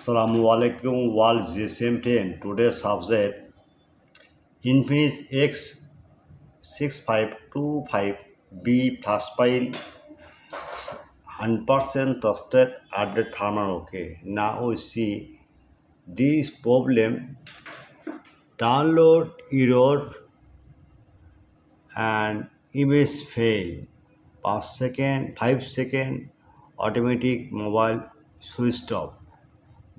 Assalamualaikum world GSM 10. Today's subject Infinix X6525B flash file 100% trusted update firmware. Okay, now we see this problem: download error and image fail. 5 second automatic mobile switched off.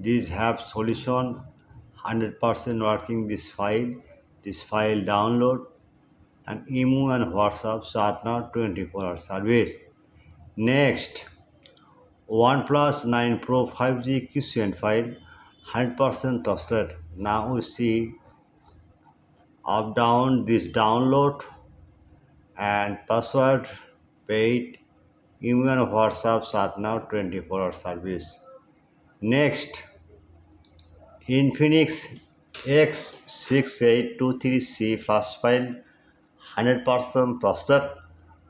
These have solution 100% working this file download and email and WhatsApp start now 24-hour service. Next, OnePlus 9 Pro 5G QCN file 100% trusted. Now we see up down this download and password paid email and WhatsApp start now 24-hour service. Next, Infinix X6825B flash file 100% trusted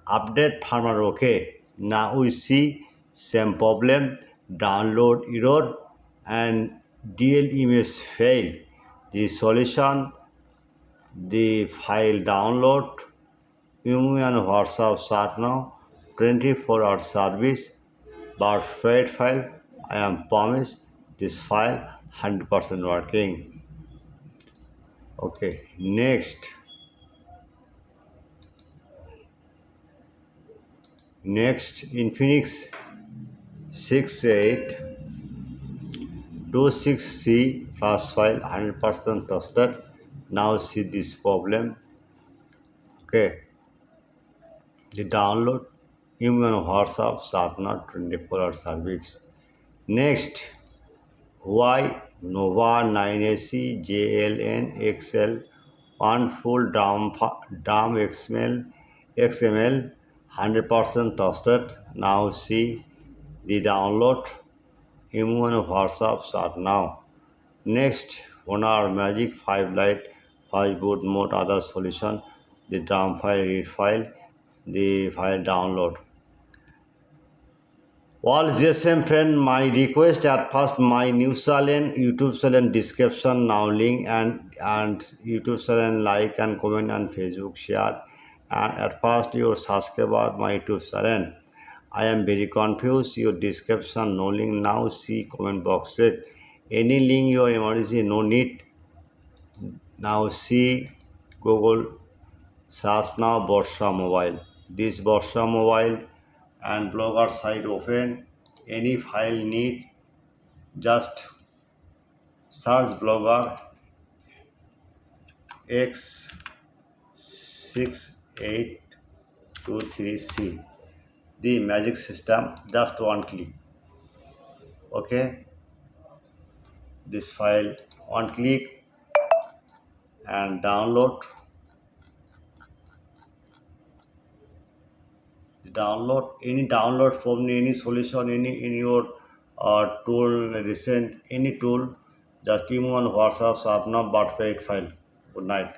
update firmware. Okay, now we see same problem, download error and DL image fail. The solution, the file download email and WhatsApp start now 24-hour service, but failed file I am promised this file 100% working. Okay, next Infinix 6826C flash file 100% trusted. Now see this problem. Okay, the download email and WhatsApp start now 24-hour service. Next, Y Nova 9AC JLN XL 1 full DAM XML 100% trusted. Now see the download email and WhatsApp start now. Next, Honor Magic 5 Lite 5 boot mode other solution, the DAM file read file, the file download. All GSM friend, my request at first my news channel, YouTube channel description now link and YouTube channel like and comment and Facebook share, and at first your subscribe my YouTube channel. I am very confused. Your description no link now see comment box check. Any link your emergency no need. Now see Google search now Borsha mobile. This Borsha mobile and blogger site open. Any file need, just search blogger X6825B. The magic system, just one click. Okay, this file one click and download. Download any download from any solution, any in your tool recent any tool, just email on WhatsApp start now but failed file. Good night.